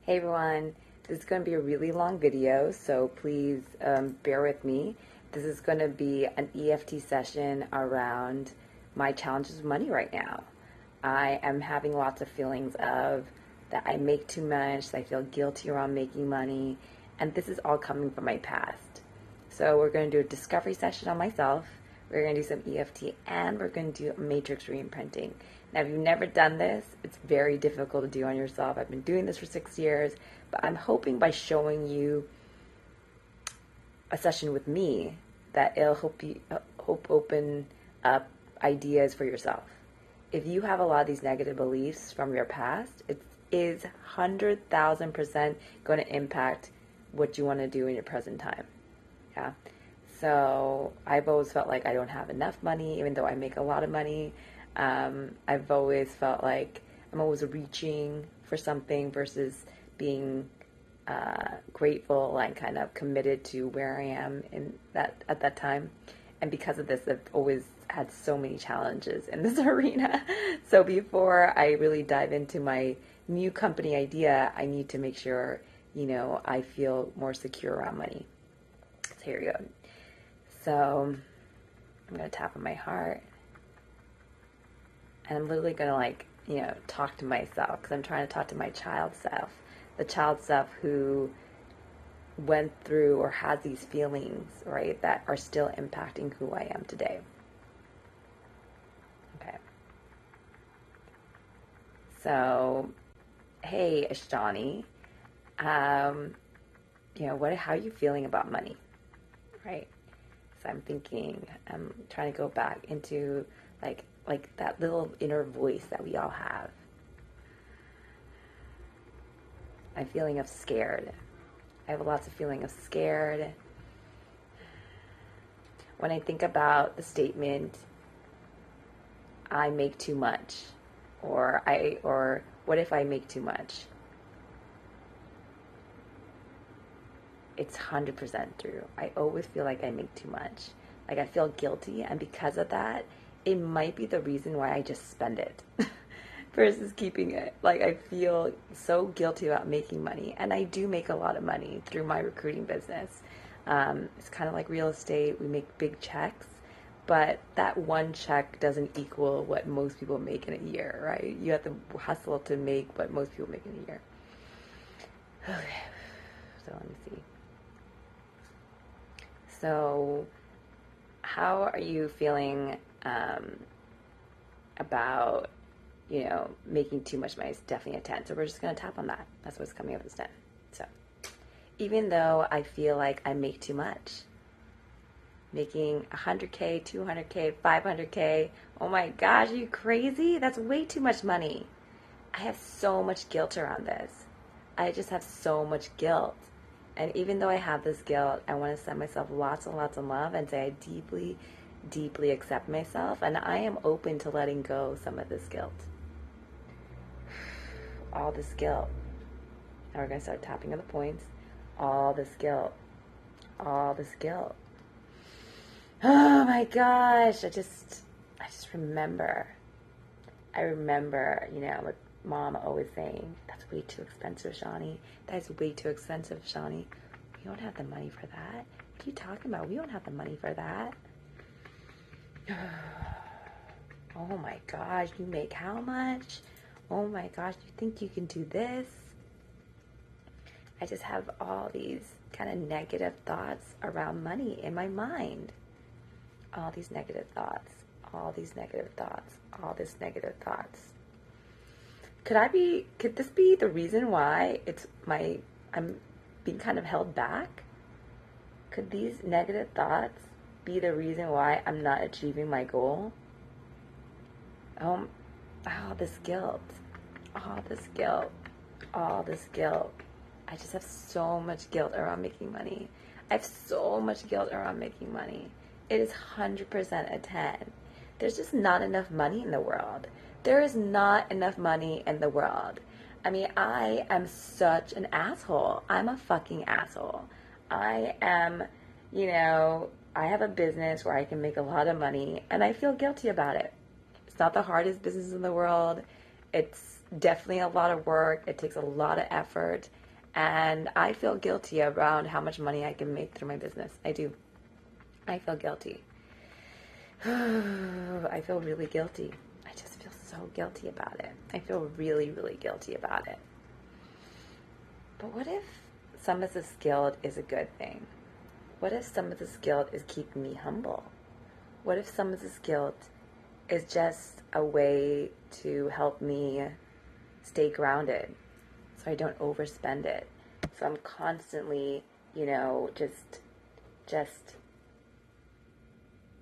Hey everyone, this is going to be a really long video, so please bear with me. This is going to be an EFT session around my challenges with money right now. I am having lots of feelings of that I make too much, that I feel guilty around making money, and this is all coming from my past. So we're going to do a discovery session on myself. We're going to do some EFT, and we're going to do a matrix reimprinting. Now, if you've never done this, it's very difficult to do on yourself. I've been doing this for 6 years, but I'm hoping by showing you a session with me that it'll help open up ideas for yourself. If you have a lot of these negative beliefs from your past, it is 100,000% going to impact what you want to do in your present time. Yeah. So I've always felt like I don't have enough money, even though I make a lot of money. I've always felt like I'm always reaching for something versus being grateful and kind of committed to where I am at that time. And because of this, I've always had so many challenges in this arena. So before I really dive into my new company idea, I need to make sure, I feel more secure around money. So here we go. So I'm going to tap on my heart. And I'm literally going to talk to myself because I'm trying to talk to my child self. The child self who went through or has these feelings, right, that are still impacting who I am today. Okay. So, hey, Ashtani, how are you feeling about money, right? So I'm trying to go back into like that little inner voice that we all have. I'm feeling of scared. I have lots of feeling of scared. When I think about the statement, I make too much, or what if I make too much? It's 100% true. I always feel like I make too much. Like I feel guilty, and because of that, it might be the reason why I just spend it versus keeping it. Like I feel so guilty about making money, and I do make a lot of money through my recruiting business. It's kind of like real estate. We make big checks, but that one check doesn't equal what most people make in a year, right? You have to hustle to make what most people make in a year. Okay, so let me see. So how are you feeling about, making too much money? Is definitely a 10. So we're just going to tap on that. That's what's coming up as 10. So even though I feel like I make too much, making 100K, 200K, 500K, oh my gosh, are you crazy? That's way too much money. I have so much guilt around this. I just have so much guilt. And even though I have this guilt, I want to send myself lots and lots of love and say I deeply, deeply accept myself, and I am open to letting go some of this guilt. All this guilt. Now we're going to start tapping on the points. All this guilt. All this guilt. Oh my gosh. I just remember. I remember, what Mom always saying, that's way too expensive, Shani. That is way too expensive, Shani. We don't have the money for that. What are you talking about? We don't have the money for that. Oh my gosh, you make how much? Oh my gosh, you think you can do this? I just have all these kind of negative thoughts around money in my mind. All these negative thoughts, all these negative thoughts, all these negative thoughts. Could this be the reason why I'm being kind of held back? Could these negative thoughts be the reason why I'm not achieving my goal? This guilt, all this guilt, all this guilt. I just have so much guilt around making money. I have so much guilt around making money. It is 100% a 10. There's just not enough money in the world. There is not enough money in the world. I mean, I am such an asshole. I'm a fucking asshole. I am, I have a business where I can make a lot of money, and I feel guilty about it. It's not the hardest business in the world. It's definitely a lot of work. It takes a lot of effort. And I feel guilty around how much money I can make through my business. I do. I feel guilty. I feel really guilty. I just feel so guilty about it. I feel really, really guilty about it. But what if some of this guilt is a good thing? What if some of this guilt is keeping me humble? What if some of this guilt is just a way to help me stay grounded so I don't overspend it? So I'm constantly,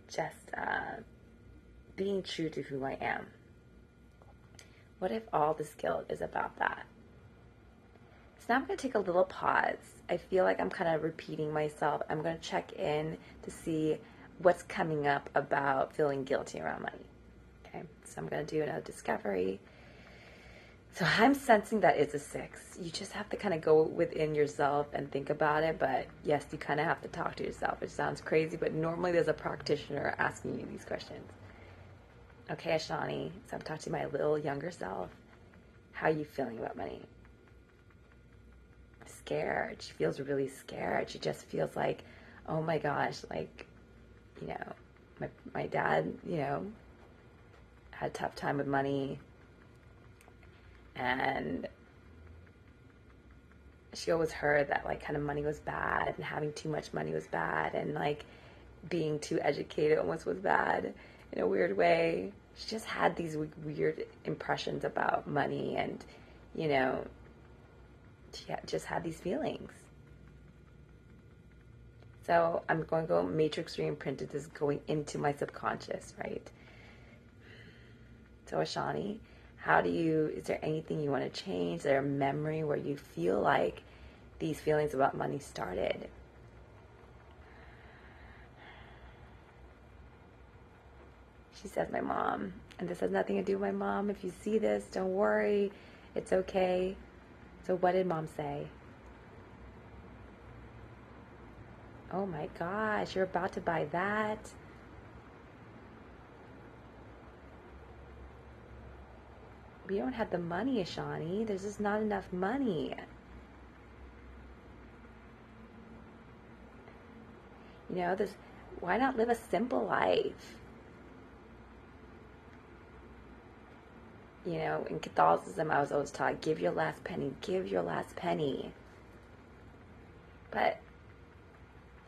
just being true to who I am. What if all this guilt is about that? So now I'm going to take a little pause. I feel like I'm kind of repeating myself. I'm going to check in to see what's coming up about feeling guilty around money. Okay, so I'm going to do another discovery. So I'm sensing that it's a 6. You just have to kind of go within yourself and think about it. But yes, you kind of have to talk to yourself, which sounds crazy. But normally there's a practitioner asking you these questions. Okay, Ashani, so I'm talking to my little younger self. How are you feeling about money? Scared. She feels really scared. She just feels like, oh my gosh, like, my dad, had a tough time with money. And she always heard that, like, kind of money was bad and having too much money was bad and, like, being too educated almost was bad in a weird way. She just had these weird impressions about money and, she just had these feelings. So I'm going to go matrix re-imprinted this going into my subconscious, right? So Ashani, is there anything you want to change? Is there a memory where you feel like these feelings about money started? She says, my mom. And this has nothing to do with my mom. If you see this, don't worry. It's okay. So what did mom say? Oh my gosh, you're about to buy that? We don't have the money, Ashani. There's just not enough money. Why not live a simple life? In Catholicism, I was always taught, give your last penny, give your last penny. But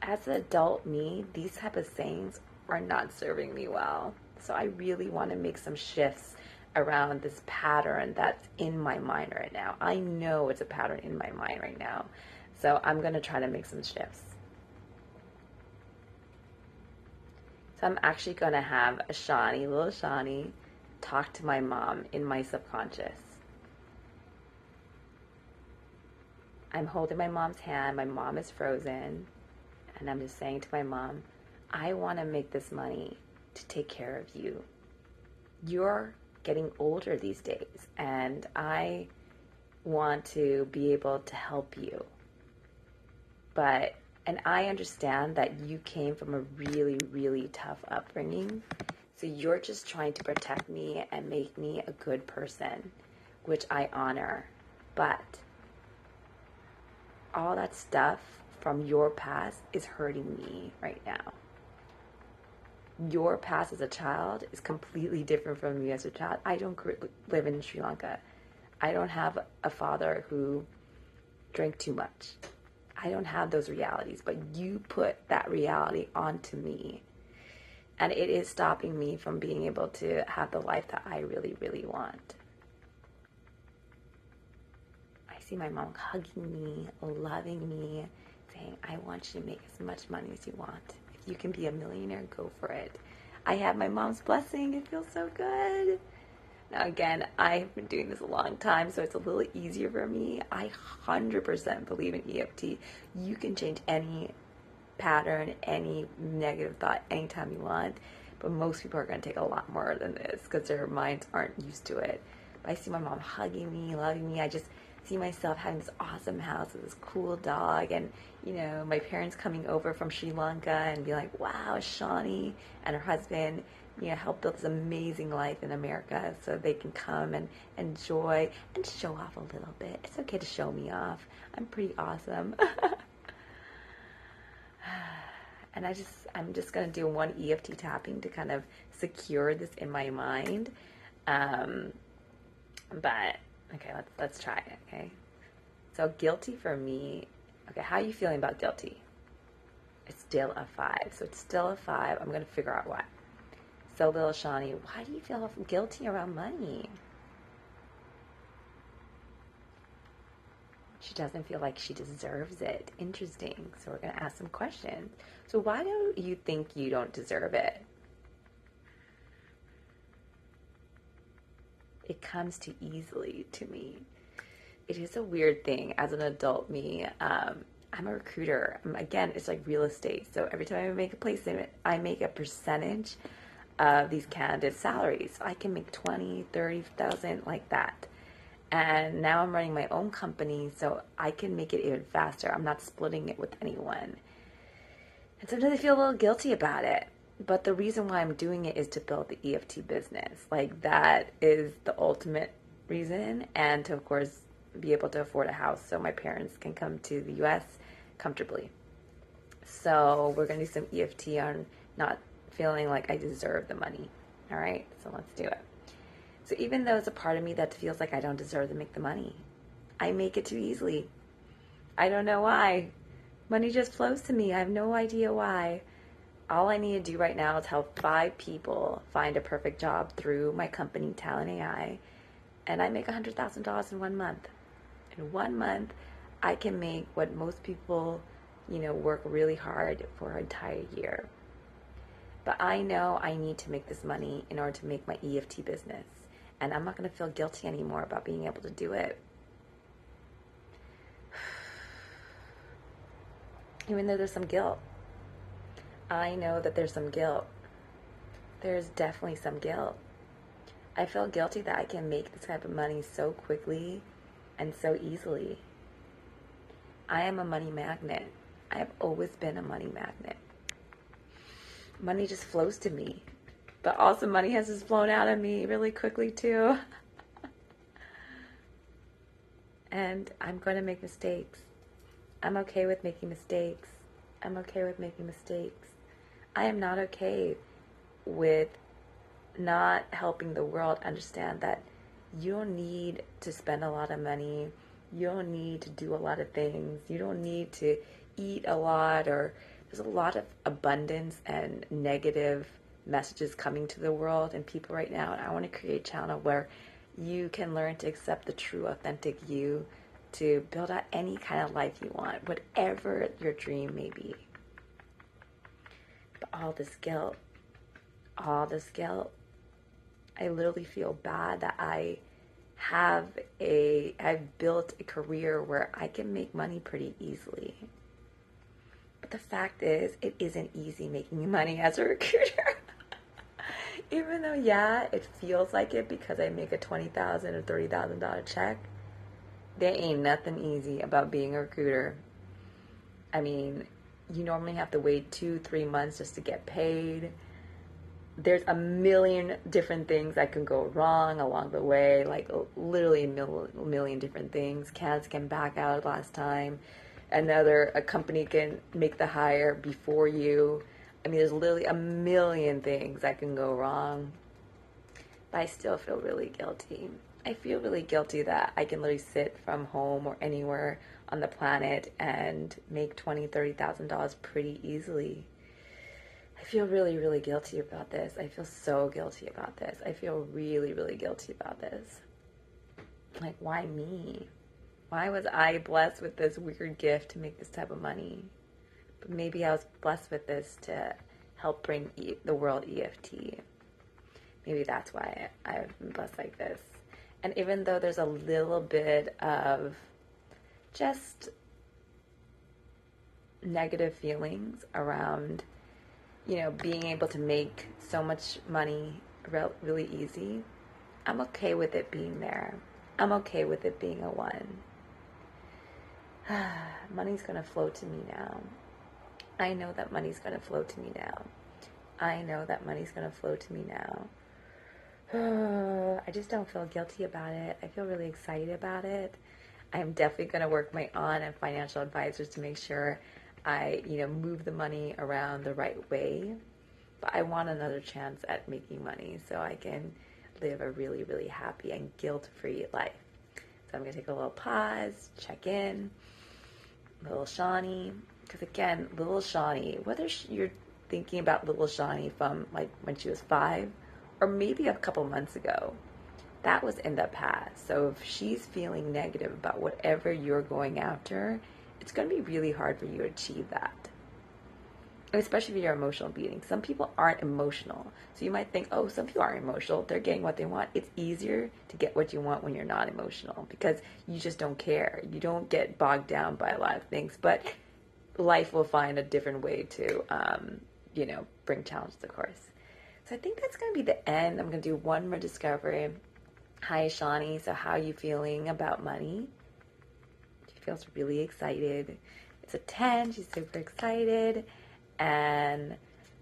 as an adult me, these type of sayings are not serving me well. So I really want to make some shifts around this pattern that's in my mind right now. I know it's a pattern in my mind right now. So I'm going to try to make some shifts. So I'm actually going to have little Shani, talk to my mom in my subconscious. I'm holding my mom's hand. My mom is frozen. And I'm just saying to my mom, I want to make this money to take care of you. You're getting older these days, and I want to be able to help you. And I understand that you came from a really, really tough upbringing. So you're just trying to protect me and make me a good person, which I honor. But all that stuff from your past is hurting me right now. Your past as a child is completely different from me as a child. I don't live in Sri Lanka. I don't have a father who drank too much. I don't have those realities, but you put that reality onto me. And it is stopping me from being able to have the life that I really, really want. I see my mom hugging me, loving me, saying, I want you to make as much money as you want. If you can be a millionaire, go for it. I have my mom's blessing. It feels so good. Now, again, I've been doing this a long time, so it's a little easier for me. I 100% believe in EFT. You can change any pattern, any negative thought anytime you want, but most people are going to take a lot more than this because their minds aren't used to it. But I see my mom hugging me, loving me. I just see myself having this awesome house with this cool dog, and my parents coming over from Sri Lanka and be like, wow, Shawnee and her husband, help build this amazing life in America so they can come and enjoy and show off a little bit. It's okay to show me off. I'm pretty awesome. And I'm just going to do one EFT tapping to kind of secure this in my mind. But okay, let's try it. Okay. So guilty for me. Okay, how are you feeling about guilty? It's still a 5. So it's still a 5. I'm going to figure out why. So little Shawnee, why do you feel guilty around money? She doesn't feel like she deserves it. Interesting. So we're going to ask some questions. So why do you think you don't deserve it? It comes too easily to me. It is a weird thing. As an adult me, I'm a recruiter. Again, it's like real estate. So every time I make a placement, I make a percentage of these candidates' salaries. So I can make 20, 30,000 like that. And now I'm running my own company, so I can make it even faster. I'm not splitting it with anyone. And sometimes I feel a little guilty about it. But the reason why I'm doing it is to build the EFT business. Like, that is the ultimate reason. And to, of course, be able to afford a house so my parents can come to the U.S. comfortably. So we're going to do some EFT on not feeling like I deserve the money. All right? So let's do it. So even though there's a part of me that feels like I don't deserve to make the money, I make it too easily. I don't know why. Money just flows to me. I have no idea why. All I need to do right now is help 5 people find a perfect job through my company, Talent AI, and I make $100,000 in 1 month. In 1 month, I can make what most people, work really hard for an entire year. But I know I need to make this money in order to make my EFT business. And I'm not going to feel guilty anymore about being able to do it. Even though there's some guilt. I know that there's some guilt. There's definitely some guilt. I feel guilty that I can make this type of money so quickly and so easily. I am a money magnet. I have always been a money magnet. Money just flows to me. But also money has just flown out of me really quickly too. And I'm going to make mistakes. I'm okay with making mistakes. I'm okay with making mistakes. I am not okay with not helping the world understand that you don't need to spend a lot of money. You don't need to do a lot of things. You don't need to eat a lot, or there's a lot of abundance and negative messages coming to the world and people right now. And I want to create a channel where you can learn to accept the true, authentic you to build out any kind of life you want, whatever your dream may be. But all this guilt, I literally feel bad that I've built a career where I can make money pretty easily. But the fact is, it isn't easy making money as a recruiter. Even though, yeah, it feels like it because I make a $20,000 or $30,000 check, there ain't nothing easy about being a recruiter. I mean, you normally have to wait 2-3 months just to get paid. There's a million different things that can go wrong along the way, like literally a million different things. Candidates can back out last time. A company can make the hire before you. I mean, there's literally a million things that can go wrong. But I still feel really guilty. I feel really guilty that I can literally sit from home or anywhere on the planet and make $20,000, $30,000 pretty easily. I feel really, really guilty about this. I feel so guilty about this. I feel really, really guilty about this. Like, why me? Why was I blessed with this weird gift to make this type of money? But maybe I was blessed with this to help bring the world EFT. Maybe that's why I've been blessed like this. And even though there's a little bit of just negative feelings around, being able to make so much money really easy, I'm okay with it being there. I'm okay with it being a 1. Money's going to flow to me now. I know that money's going to flow to me now. I know that money's going to flow to me now. I just don't feel guilty about it. I feel really excited about it. I'm definitely going to work my aunt and financial advisors to make sure I, move the money around the right way. But I want another chance at making money so I can live a really, really happy and guilt-free life. So I'm going to take a little pause, check in, little Shawnee. Because again, little Shawnee, whether you're thinking about little Shawnee from like when she was 5 or maybe a couple months ago, that was in the past. So if she's feeling negative about whatever you're going after, it's going to be really hard for you to achieve that. Especially if you're emotional being. Some people aren't emotional. So you might think, oh, some people aren't emotional. They're getting what they want. It's easier to get what you want when you're not emotional because you just don't care. You don't get bogged down by a lot of things. But life will find a different way to, bring challenges, of course. So I think that's going to be the end. I'm going to do one more discovery. Hi, Shawnee. So how are you feeling about money? She feels really excited. It's a 10. She's super excited. And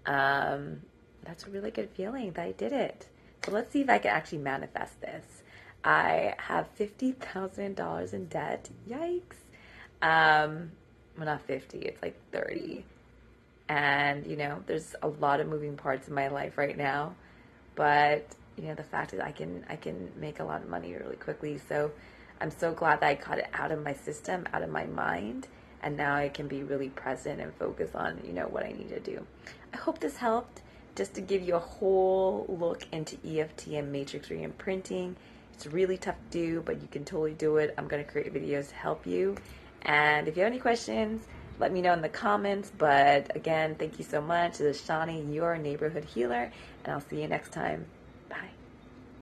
that's a really good feeling that I did it. So let's see if I can actually manifest this. I have $50,000 in debt. Yikes. Well, not 50. It's like 30. And, there's a lot of moving parts in my life right now. But, the fact is I can make a lot of money really quickly. So I'm so glad that I got it out of my system, out of my mind. And now I can be really present and focus on, what I need to do. I hope this helped just to give you a whole look into EFT and matrix reimprinting. It's really tough to do, but you can totally do it. I'm going to create videos to help you. And if you have any questions, let me know in the comments. But again, thank you so much. This is Shawnee, your neighborhood healer, and I'll see you next time. Bye.